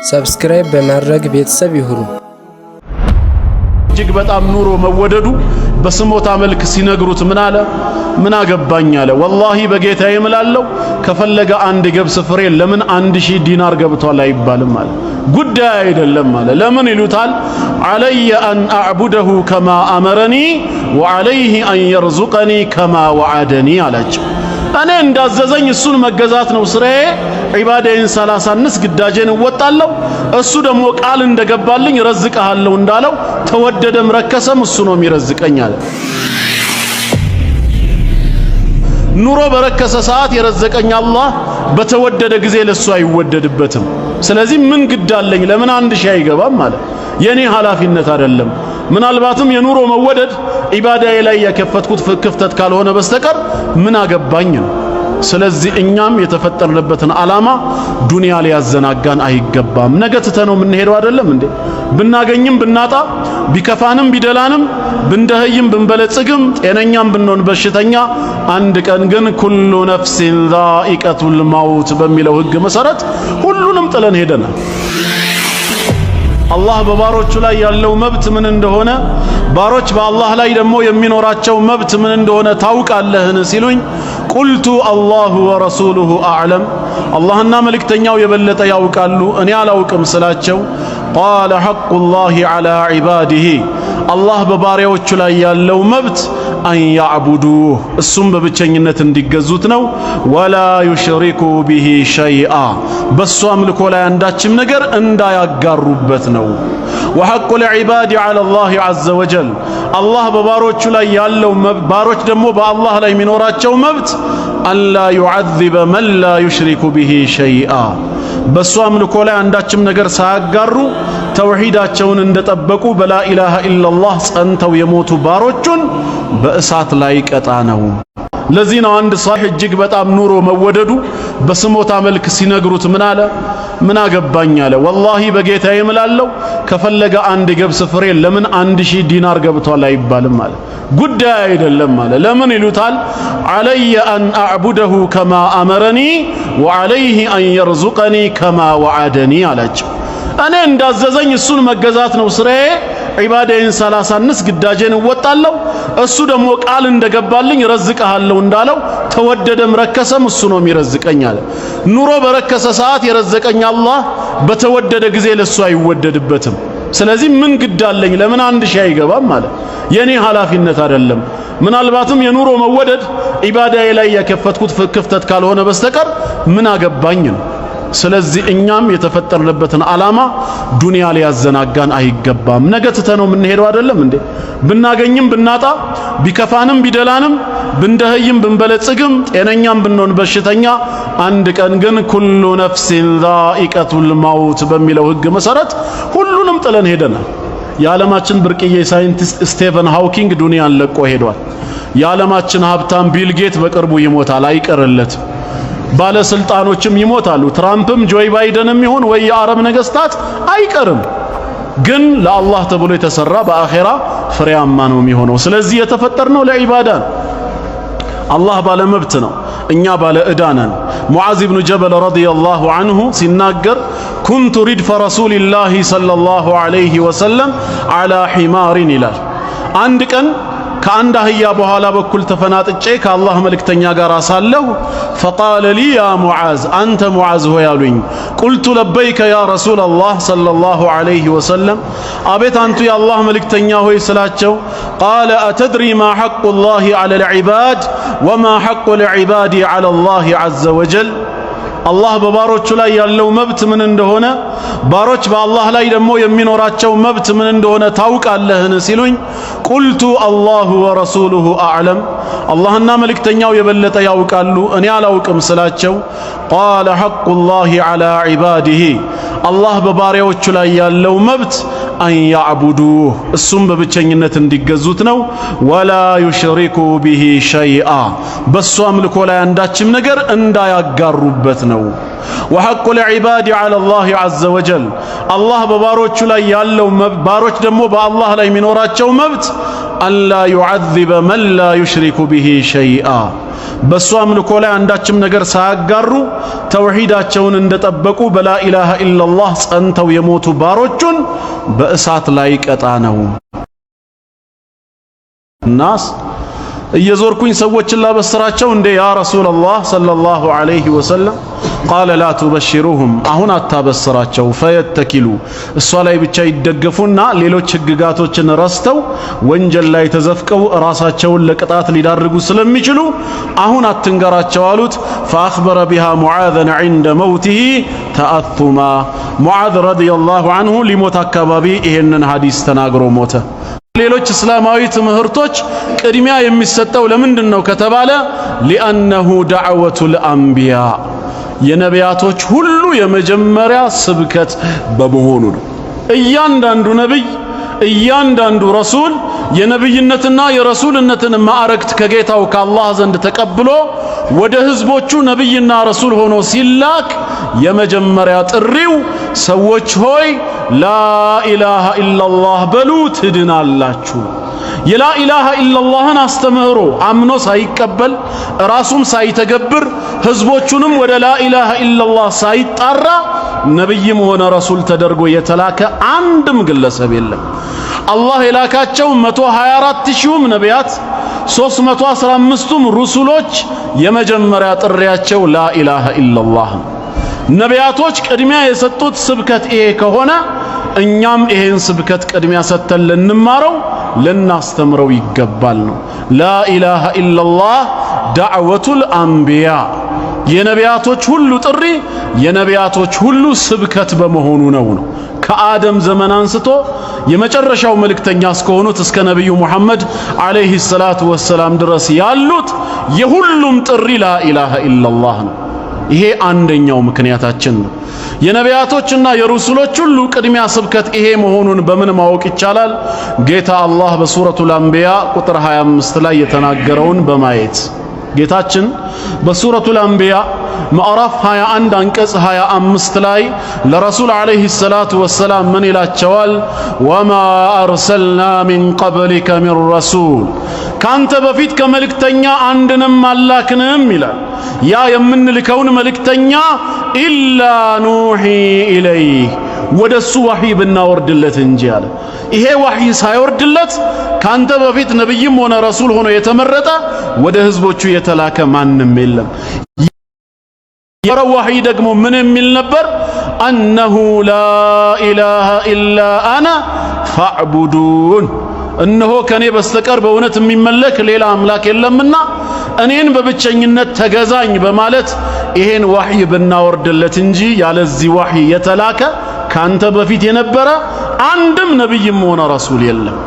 ሰብስክራይብ በማድረግ ቤተሰብ ይሁኑ። እጅግ በጣም ኑሮ መወደዱ በስሞታ መልክ ሲነግሩት ምን አለ? ምን አገባኝ አለ። ወላሂ በጌታዬ እምላለሁ ከፈለገ አንድ ገብስ ፍሬ ለምን 1000 ዲናር ገብቷል አይባልም አለ። ጉዳይ አይደለም አለ። ለምን ይሉታል? አለየ አን አዕቡደሁ ከማ አመረኒ ወአለይሂ አን የርዙቀኒ ከማ ወዓደኒ አላቸው። እኔ እንዳዘዘኝ እሱን መገዛት ነው ስራዬ። ዒባዳዬን ሳላሳንስ ግዳጄን እወጣለሁ። እሱ ደግሞ ቃል እንደገባልኝ ረዝቀሃለሁ እንዳለው ተወደደም ረከሰም እሱ ነው የሚረዝቀኝ አለ። ኑሮ በረከሰ ሰዓት የረዘቀኝ አላህ በተወደደ ጊዜ ለሱ አይወደድበትም። ስለዚህ ምን ግዳለኝ? ለምን 1000 አይገባም አለ። የኔ ኃላፊነት አይደለም። ምናልባትም የኑሮ መወደድ ዒባዳዬ ላይ የከፈትኩት ክፍተት ካልሆነ በስተቀር ምን አገባኝ ነው። ስለዚህ እኛም የተፈጠርንበትን ዓላማ ዱንያ ሊያዘናጋን አይገባም። ነገ ትተነው የምንሄደው አይደለም እንዴ? ብናገኝም ብናጣ፣ ቢከፋንም ቢደላንም፣ ብንደህይም ብንበለጽግም፣ ጤነኛም ብንሆን በሽተኛ፣ አንድ ቀን ግን ኩሉ ነፍሲን ዛኢቀቱል መውት በሚለው ሕግ መሰረት ሁሉንም ጥለን ሄደናል። አላህ በባሮቹ ላይ ያለው መብት ምን እንደሆነ፣ ባሮች በአላህ ላይ ደግሞ የሚኖራቸው መብት ምን እንደሆነ ታውቃለህን ሲሉኝ ቁልቱ አላሁ ወረሱሉሁ አዕለም፣ አላህና መልእክተኛው የበለጠ ያውቃሉ እኔ አላውቅም ስላቸው ቃለ ሐቁላሂ ዐላ ዒባዲሂ፣ አላህ በባሪያዎቹ ላይ ያለው መብት አን ያዕቡዱህ፣ እሱም በብቸኝነት እንዲገዙት ነው። ወላ ዩሽሪኩ ቢሂ ሸይአ፣ በሱ አምልኮ ላይ አንዳችም ነገር እንዳያጋሩበት ነው። ወሐቁል ዒባድ ዐላ አላህ ዐዘ ወጀል፣ አላህ በባሮቹ ላይ ያለው መብት፣ ባሮች ደግሞ በአላህ ላይ የሚኖራቸው መብት አላ ዩዐዚበ መን ላ ዩሽሪኩ ቢሂ ሸይአ፣ በሱ አምልኮ ላይ አንዳችም ነገር ሳያጋሩ ተውሂዳቸውን እንደጠበቁ በላኢላሃ ኢላላህ ጸንተው የሞቱ ባሮቹን በእሳት ላይ ቀጣ ነው። ለዚህ ነው አንድ ሷህ እጅግ በጣም ኑሮ መወደዱ በስሞታ መልክ ሲነግሩት ምን አለ? ምን አገባኝ አለ። ወላሂ በጌታዬ እምላለሁ ከፈለገ አንድ ገብስ ፍሬ ለምን 1000 ዲናር ገብቷል አይባልም አለ። ጉዳይ አይደለም አለ። ለምን ይሉታል? አለየ አን አዕቡደሁ ከማ አመረኒ ወአለይሂ አን የርዙቀኒ ከማ ወዓደኒ አላቸው። እኔ እንዳዘዘኝ እሱን መገዛት ነው ስራዬ። ዒባዳዬን ሳላሳንስ ግዳጄን እወጣለሁ። እሱ ደግሞ ቃል እንደገባልኝ ረዝቀሃለሁ እንዳለው ተወደደም ረከሰም እሱ ነው የሚረዝቀኝ አለ። ኑሮ በረከሰ ሰዓት የረዘቀኝ አላህ በተወደደ ጊዜ ለሱ አይወደድበትም። ስለዚህ ምን ግዳለኝ? ለምን 1000 አይገባም አለ። የኔ ኃላፊነት አይደለም። ምናልባትም የኑሮ መወደድ ዒባዳዬ ላይ የከፈትኩት ክፍተት ካልሆነ በስተቀር ምን አገባኝ ነው። ስለዚህ እኛም የተፈጠርንበትን ዓላማ ዱንያ ሊያዘናጋን አይገባም። ነገ ትተነው የምንሄደው አይደለም እንዴ? ብናገኝም ብናጣ፣ ቢከፋንም ቢደላንም፣ ብንደህይም ብንበለጽግም፣ ጤነኛም ብንሆን በሽተኛ፣ አንድ ቀን ግን ኩሉ ነፍሲን ዛኢቀቱል መውት በሚለው ሕግ መሰረት ሁሉንም ጥለን ሄደናል። የዓለማችን ብርቅዬ ሳይንቲስት ስቴቨን ሃውኪንግ ዱንያን ለቆ ሄዷል። የዓለማችን ሀብታም ቢል ጌት በቅርቡ ይሞታል፣ አይቀርለትም። ባለስልጣኖችም ይሞታሉ። ትራምፕም ጆይ ባይደንም ይሁን ወይ የአረብ ነገስታት አይቀርም። ግን ለአላህ ተብሎ የተሰራ በአኺራ ፍሬያማ ነው የሚሆነው። ስለዚህ የተፈጠርነው ለዒባዳ ነው። አላህ ባለ መብት ነው፣ እኛ ባለ ዕዳ ነን። ሙዓዝ ብኑ ጀበል ረዲየላሁ ዐንሁ ሲናገር ኩንቱ ሪድፈ ረሱሊላሂ ሰለላሁ ዐለይሂ ወሰለም ዐላ ሒማሪን ይላል። አንድ ቀን ከአንድ አህያ በኋላ በኩል ተፈናጥጬ ከአላህ መልእክተኛ ጋር ሳለሁ ፈቃለ ሊ ያ ሙዓዝ፣ አንተ ሙዓዝ ሆይ አሉኝ። ቁልቱ ለበይከ ያ ረሱለላህ ሰለላሁ ዐለይሂ ወሰለም፣ አቤት አንቱ የአላህ መልእክተኛ ሆይ ስላቸው ቃለ አተድሪ ማ ሐቁላሂ ዐለል ዒባድ ወማ ሐቁል ዒባዲ ዐለላሂ ዐዘ ወጀል፣ አላህ በባሮቹ ላይ ያለው መብት ምን እንደሆነ፣ ባሮች በአላህ ላይ ደግሞ የሚኖራቸው መብት ምን እንደሆነ ታውቃለህን ሲሉኝ ቁልቱ አላሁ ወረሱሉሁ አዕለም፣ አላህና መልእክተኛው የበለጠ ያውቃሉ እኔ አላውቅም ስላቸው ቃለ ሐቁላሂ ዐላ ዒባዲሂ፣ አላህ በባሪያዎቹ ላይ ያለው መብት አን ያዕቡዱህ፣ እሱም በብቸኝነት እንዲገዙት ነው። ወላ ዩሽሪኩ ቢሂ ሸይአ፣ በሱ አምልኮ ላይ አንዳችም ነገር እንዳያጋሩበት ነው። ወሐቁል ዒባድ ዐላ አላህ ዐዘ ወጀል፣ አላህ በባሮቹ ላይ ያለው መብት፣ ባሮች ደግሞ በአላህ ላይ የሚኖራቸው መብት አላ ዩዐዚበ መን ላ ዩሽሪኩ ቢሂ ሸይአ በሱ አምልኮ ላይ አንዳችም ነገር ሳያጋሩ ተውሂዳቸውን እንደጠበቁ በላ ኢላሃ ኢላላህ ጸንተው የሞቱ ባሮቹን በእሳት ላይ ቀጣ ነው። ናስ እየዞርኩኝ ሰዎችን ላበስራቸው እንደ ያ ረሱላላህ ሰለላሁ ዐለይሂ ወሰለም ቃለ ላ ቱበሽሩሁም አሁን አታበስራቸው ፈየተኪሉ እሷ ላይ ብቻ ይደገፉና ሌሎች ህግጋቶችን ረስተው ወንጀል ላይ ተዘፍቀው ራሳቸውን ለቅጣት ሊዳርጉ ስለሚችሉ አሁን አትንገራቸው አሉት። ፈአኽበረ ቢሃ ሙዓዘን ዐንደ መውቲሂ ተአቱማ ሙዓዝ ረዲየላሁ ዐንሁ ሊሞት አካባቢ ይሄንን ሐዲስ ተናግሮ ሞተ። ሌሎች እስላማዊ ትምህርቶች ቅድሚያ የሚሰጠው ለምንድን ነው ከተባለ ሊአነሁ ዳዕወቱል አንቢያ የነቢያቶች ሁሉ የመጀመሪያ ስብከት በመሆኑ ነው። እያንዳንዱ ነብይ እያንዳንዱ ረሱል የነብይነትና የረሱልነትን ማዕረግት ከጌታው ከአላህ ዘንድ ተቀብሎ ወደ ህዝቦቹ ነብይና ረሱል ሆኖ ሲላክ የመጀመሪያ ጥሪው ሰዎች ሆይ ላኢላሃ ኢላላህ በሉ ትድናላችሁ። የላኢላሃ ኢላላህን አስተምህሮ አምኖ ሳይቀበል ራሱም ሳይተገብር ህዝቦቹንም ወደ ላኢላሃ ኢላላህ ሳይጣራ ነብይም ሆነ ረሱል ተደርጎ የተላከ አንድም ግለሰብ የለም። አላህ የላካቸው 124,000 ነቢያት 315ቱም ሩሱሎች የመጀመሪያ ጥሪያቸው ላኢላሃ ኢላላህ ነው። ነቢያቶች ቅድሚያ የሰጡት ስብከት ይሄ ከሆነ እኛም ይሄን ስብከት ቅድሚያ ሰጥተን ልንማረው ልናስተምረው ይገባል ነው። ላኢላሃ ኢላላህ ዳዕወቱል አንቢያ የነቢያቶች ሁሉ ጥሪ የነቢያቶች ሁሉ ስብከት በመሆኑ ነው። ከአደም ዘመን አንስቶ የመጨረሻው መልእክተኛ እስከሆኑት እስከ ነብዩ ሙሐመድ አለይሂ ሰላቱ ወሰላም ድረስ ያሉት የሁሉም ጥሪ ላኢላሃ ኢላላህ ነው። ይሄ አንደኛው ምክንያታችን ነው። የነቢያቶችና የሩሱሎች ሁሉ ቅድሚያ ስብከት ይሄ መሆኑን በምን ማወቅ ይቻላል? ጌታ አላህ በሱረቱል አንቢያ ቁጥር 25 ላይ የተናገረውን በማየት ጌታችን በሱረቱል አንቢያ ምዕራፍ 21 አንቀጽ 25 ላይ ለረሱል አለይሂ ሰላቱ ወሰላም ምን ይላቸዋል? ወማ አርሰልና ሚን ቀብሊከ ሚን ረሱል ካንተ በፊት ከመልእክተኛ አንድንም አላክንም ይላል። ያ የምንልከውን መልእክተኛ ኢላ ኑሂ ኢለይህ ወደሱ ወህይ ብናወርድለት እንጂ አለ። ይሄ ወህይ ሳይወርድለት ካንተ በፊት ነብይም ሆነ ረሱል ሆኖ የተመረጠ ወደ ህዝቦቹ የተላከ ማንም የለም። የረው ወህይ ደግሞ ምን የሚል ነበር? አነሁ ላኢላሃ ኢላ አና ፈዕቡዱን እነሆ ከኔ በስተቀር በእውነት የሚመለክ ሌላ አምላክ የለምና እኔን በብቸኝነት ተገዛኝ በማለት ይሄን ወህይ ብናወርድለት እንጂ ያለዚህ ወህይ የተላከ ካንተ በፊት የነበረ አንድም ነብይም ሆነ ረሱል የለም።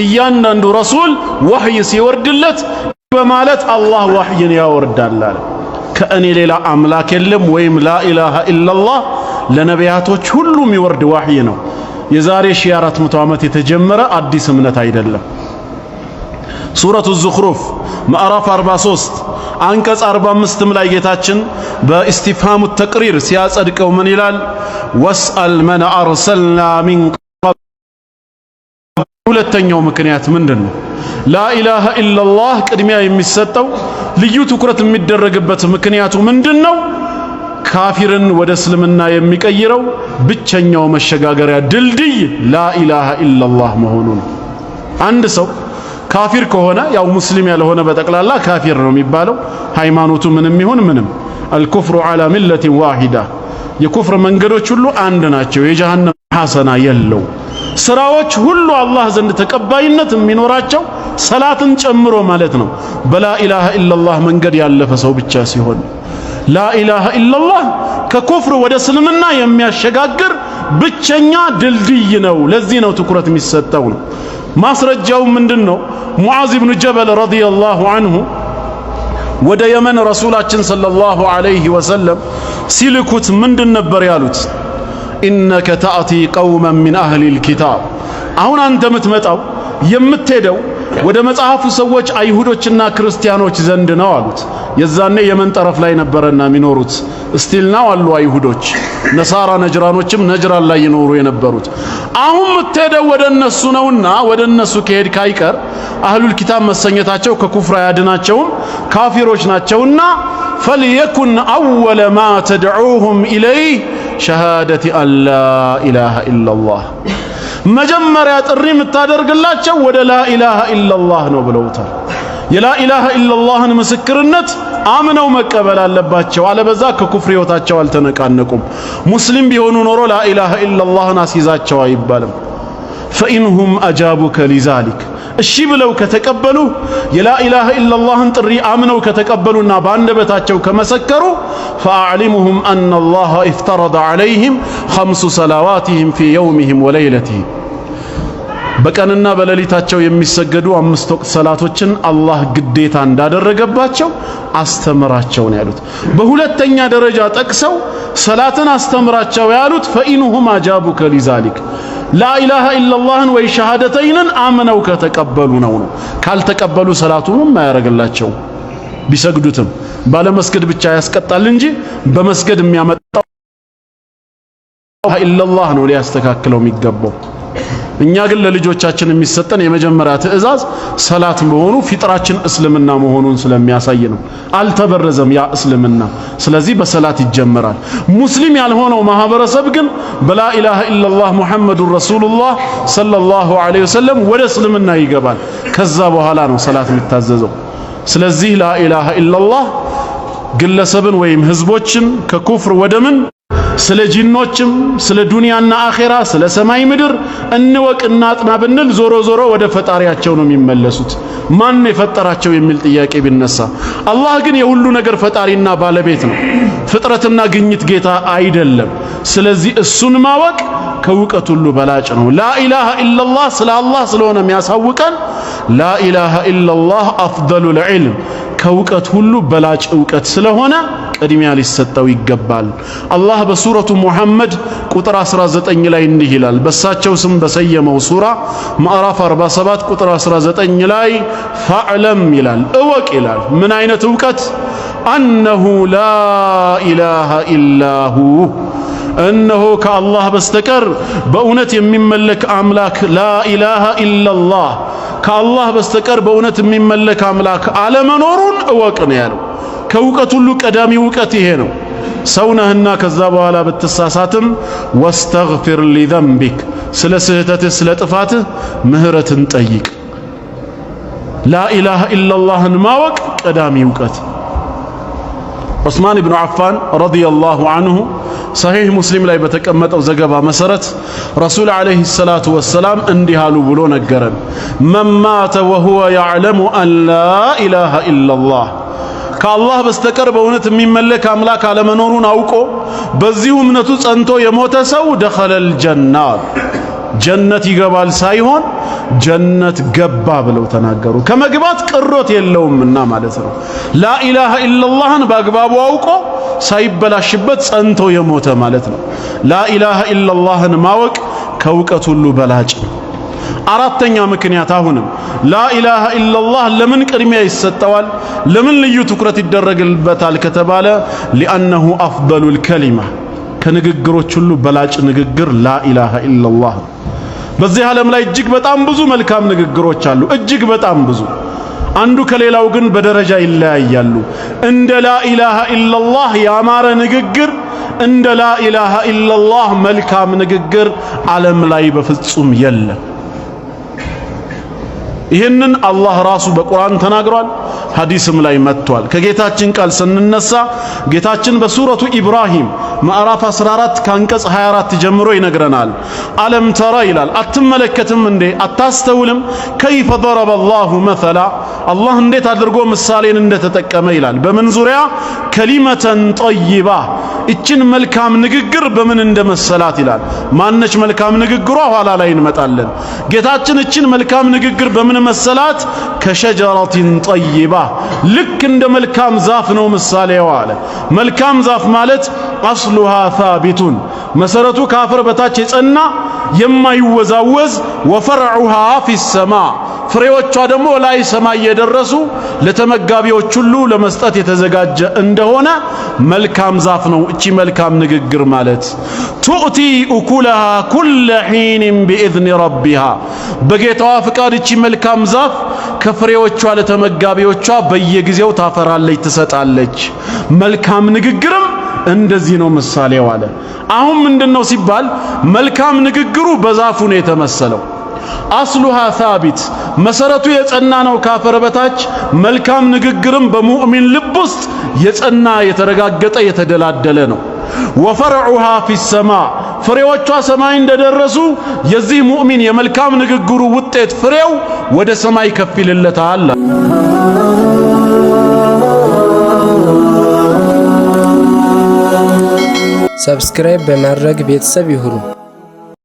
እያንዳንዱ ረሱል ወህይ ሲወርድለት በማለት አላህ ወህይን ያወርዳል አለ። ከእኔ ሌላ አምላክ የለም ወይም ላኢላሃ ኢላላህ ለነቢያቶች ሁሉ የሚወርድ ወህይ ነው። የዛሬ 1400 ዓመት የተጀመረ አዲስ እምነት አይደለም። ሱረቱ ዙኽሩፍ ምዕራፍ 43 አንቀጽ 45 ላይ ጌታችን በኢስቲፍሃሙ ተቅሪር ሲያጸድቀው ምን ይላል? ወስአል መን አርሰልና ሚን ቀብል። ሁለተኛው ምክንያት ምንድነው? ላኢላሃ ኢላላህ ቅድሚያ የሚሰጠው ልዩ ትኩረት የሚደረግበት ምክንያቱ ምንድነው? ካፊርን ወደ እስልምና የሚቀይረው ብቸኛው መሸጋገሪያ ድልድይ ላኢላሃ ኢላላህ መሆኑ ነው። አንድ ሰው ካፊር ከሆነ ያው ሙስሊም ያልሆነ በጠቅላላ ካፊር ነው የሚባለው። ሃይማኖቱ ምንም ይሁን ምንም አልኩፍሩ ዐላ ሚለቲን ዋሂዳ የኩፍር መንገዶች ሁሉ አንድ ናቸው። የጀሃነም ሐሰና የለው። ስራዎች ሁሉ አላህ ዘንድ ተቀባይነት የሚኖራቸው ሰላትን ጨምሮ ማለት ነው በላኢላሃ ኢላላህ መንገድ ያለፈ ሰው ብቻ ሲሆን ላኢላሃ ኢላላህ ከኩፍር ወደ እስልምና የሚያሸጋግር ብቸኛ ድልድይ ነው። ለዚህ ነው ትኩረት የሚሰጠው ነው። ማስረጃው ምንድነው? ሙዓዝ ኢብኑ ጀበል ረዲየላሁ ዐንሁ ወደ የመን ረሱላችን ሰለላሁ ዐለይሂ ወሰለም ሲልኩት ምንድን ነበር ያሉት? ኢነከ ተአቲ ቀውመን ሚን አህሊል ኪታብ አሁን አንተ የምትሄደው ወደ መጽሐፉ ሰዎች አይሁዶችና ክርስቲያኖች ዘንድ ነው አሉት። የዛኔ የመን ጠረፍ ላይ ነበረና የሚኖሩት እስቲልናው አሉ አይሁዶች ነሳራ ነጅራኖችም ነጅራን ላይ ይኖሩ የነበሩት አሁን ምትሄደው ወደ እነሱ ነውና ወደ እነሱ ከሄድ ካይቀር አህሉል ኪታብ መሰኘታቸው ከኩፍር ያድናቸውም ካፊሮች ናቸውና فليكن أول ما تدعوهم إليه شهادة أن لا إله إلا الله مجمّريا ጥሪ ምታደርግላቸው ወደ لا إله إلا الله ነው ብለውታል የላ ኢላሃ ኢላላህን ምስክርነት አምነው መቀበል አለባቸው አለበዛ ከኩፍር ህይወታቸው አልተነቃነቁም ሙስሊም ቢሆኑ ኖሮ ላ ኢላሃ ኢላላህን አስይዛቸው አይባልም فإنهم أجابوك لذلك እሺ ብለው ከተቀበሉ የላ ኢላሃ ኢላላህን ጥሪ አምነው ከተቀበሉና ባንደበታቸው ከመሰከሩ فأعلمهم أن الله افترض عليهم 5 صلواتهم في يومهم وليلتهم በቀንና በሌሊታቸው የሚሰገዱ 5 ወቅት ሰላቶችን አላህ ግዴታ እንዳደረገባቸው አስተምራቸው ነው ያሉት በሁለተኛ ደረጃ ጠቅሰው ሰላትን አስተምራቸው ያሉት فإنهم أجابوك لذلك لا إله إلا الله ወይ ሸሃደተይንን አምነው ከተቀበሉ ነው ካልተቀበሉ ሰላቱንም ማያረጋላቸው ቢሰግዱትም ባለመስገድ ብቻ ያስቀጣል እንጂ በመስገድ የሚያመጣው ኢላላህ ነው ሊያስተካክለው የሚገባው እኛ ግን ለልጆቻችን የሚሰጠን የመጀመሪያ ትእዛዝ ሰላት መሆኑ ፊጥራችን እስልምና መሆኑን ስለሚያሳይ ነው አልተበረዘም ያ እስልምና ስለዚህ በሰላት ይጀመራል ሙስሊም ያልሆነው ማህበረሰብ ግን በላ ኢላሃ ኢላላህ ሙሐመዱር ረሱሉላህ ሰለላሁ ዐለይሂ ወሰለም ወደ እስልምና ይገባል ከዛ በኋላ ነው ሰላት የሚታዘዘው ስለዚህ ላ ኢላሃ ኢላላህ ግለሰብን ወይም ህዝቦችን ከኩፍር ወደ ምን ስለ ጂኖችም ስለ ዱንያና አኺራ ስለ ሰማይ ምድር እንወቅና አጥና ብንል ዞሮ ዞሮ ወደ ፈጣሪያቸው ነው የሚመለሱት ማን የፈጠራቸው የሚል ጥያቄ ቢነሳ አላህ ግን የሁሉ ነገር ፈጣሪና ባለቤት ነው ፍጥረትና ግኝት ጌታ አይደለም ስለዚህ እሱን ማወቅ ከውቀት ሁሉ በላጭ ነው ላ ኢላሃ ኢላላህ ስለ አላህ ስለሆነ የሚያሳውቀን ላ ኢላሃ ኢላላህ አፍደሉል ዒልም ከውቀት ሁሉ በላጭ ዕውቀት ስለሆነ ቅድሚያ ሊሰጠው ይገባል አላህ በሱረቱ ሙሐመድ ቁጥር 19 ላይ እንዲህ ይላል በሳቸው ስም በሰየመው ሱራ ማዕራፍ 47 ቁጥር 19 ላይ ፈዕለም ይላል እወቅ ይላል ምን አይነት ዕውቀት አነሁ ላ ኢላሃ ኢላሁ እነሆ ከአላህ በስተቀር በእውነት የሚመለክ አምላክ ላ ኢላሃ ኢላላህ ከአላህ በስተቀር በእውነት የሚመለክ አምላክ አለመኖሩን እወቅ ነው ያለው ከውቀት ሁሉ ቀዳሚ ውቀት ይሄ ነው ሰውነህና ከዛ በኋላ በተሳሳትም ወስተግፊር ሊዘንቢክ ስለ ስህተትህ ስለ ጥፋትህ ምህረትን ጠይቅ ላ ኢላሃ ኢላላህን ማወቅ ቀዳሚ ውቀት ዑስማን ኢብኑ አፋን ረዲየላሁ ዐንሁ ሰሒህ ሙስሊም ላይ በተቀመጠው ዘገባ መሰረት ረሱል አለይሂ ሰላቱ ወሰላም እንዲህ አሉ ብሎ ነገረን መን ማተ ወሁወ ያዕለሙ አን ላ ኢላሃ ኢላላህ ከአላህ በስተቀር በእውነት የሚመለክ አምላክ አለመኖሩን አውቆ በዚሁ እምነቱ ጸንቶ የሞተ ሰው ደኸለል ጀና ጀነት ይገባል ሳይሆን ጀነት ገባ ብለው ተናገሩ ከመግባት ቅሮት የለውምና ማለት ነው ላ ኢላሃ ኢላላህን በአግባቡ አውቆ ሳይበላሽበት ጸንቶ የሞተ ማለት ነው ላ ኢላሃ ኢላላህን ማወቅ ከውቀት ሁሉ በላጭ አራተኛ ምክንያት አሁንም ላ ኢላሃ ኢላላህ ለምን ቅድሚያ ይሰጠዋል ለምን ልዩ ትኩረት ይደረግበታል ከተባለ لأنه أفضل الكلمة ከንግግሮች ሁሉ በላጭ ንግግር ላ ኢላሃ ኢላላህ በዚህ ዓለም ላይ እጅግ በጣም ብዙ መልካም ንግግሮች አሉ እጅግ በጣም ብዙ አንዱ ከሌላው ግን በደረጃ ይለያያሉ እንደ ላ ኢላሃ ኢላላህ ያማረ ንግግር እንደ ላ ኢላሃ ኢላላህ መልካም ንግግር ዓለም ላይ በፍጹም የለም ይህንን አላህ ራሱ በቁርአን ተናግሯል ሐዲስም ላይ መጥቷል ከጌታችን ቃል ስንነሳ ጌታችን በሱረቱ ኢብራሂም ማዕራፍ 14 ካንቀጽ 24 ጀምሮ ይነግረናል አለም ተራ ይላል አትመለከትም እንዴ አታስተውልም ከይፈ ضرب الله مثلا አላህ እንዴት አድርጎ ምሳሌን እንደተጠቀመ ይላል በምን ዙሪያ ከሊመተን ጠይባ እችን መልካም ንግግር በምን እንደመሰላት ይላል ማነች መልካም ንግግሯ ኋላ ላይ እንመጣለን ጌታችን እችን መልካም ንግግር በምን መሰላት ከሸጀረቲን ጠይባ ልክ እንደ መልካም ዛፍ ነው ምሳሌዋ አለ መልካም ዛፍ ማለት አስሉሃ ሳቢቱን መሰረቱ ካፈር በታች የጸና የማይወዛወዝ ወፈርዑሃ ፊሰማ ፍሬዎቿ ደግሞ ላይ ሰማይ የደረሱ ለተመጋቢዎች ሁሉ ለመስጠት የተዘጋጀ እንደሆነ መልካም ዛፍ ነው። እቺ መልካም ንግግር ማለት ቱእቲ ኡኩለሃ ኩለ ሒን ቢኢዝኒ ረቢሃ በጌታዋ ፍቃድ እቺ መልካም ዛፍ ከፍሬዎቿ ለተመጋቢዎቿ በየጊዜው ታፈራለች፣ ትሰጣለች። መልካም ንግግርም እንደዚህ ነው ምሳሌው አለ። አሁን ምንድነው ሲባል መልካም ንግግሩ በዛፉ ነው የተመሰለው። አስሉሃ ሳቢት መሰረቱ የጸና ነው ካፈር በታች። መልካም ንግግርም በሙእሚን ልብ ውስጥ የጸና የተረጋገጠ የተደላደለ ነው። ወፈርዑሃ ፊሰማ ፍሬዎቿ ሰማይ እንደደረሱ የዚህ ሙእሚን የመልካም ንግግሩ ውጤት ፍሬው ወደ ሰማይ ከፍ ይልለታል። ሰብስክራይብ በማድረግ ቤተሰብ ይሁኑ።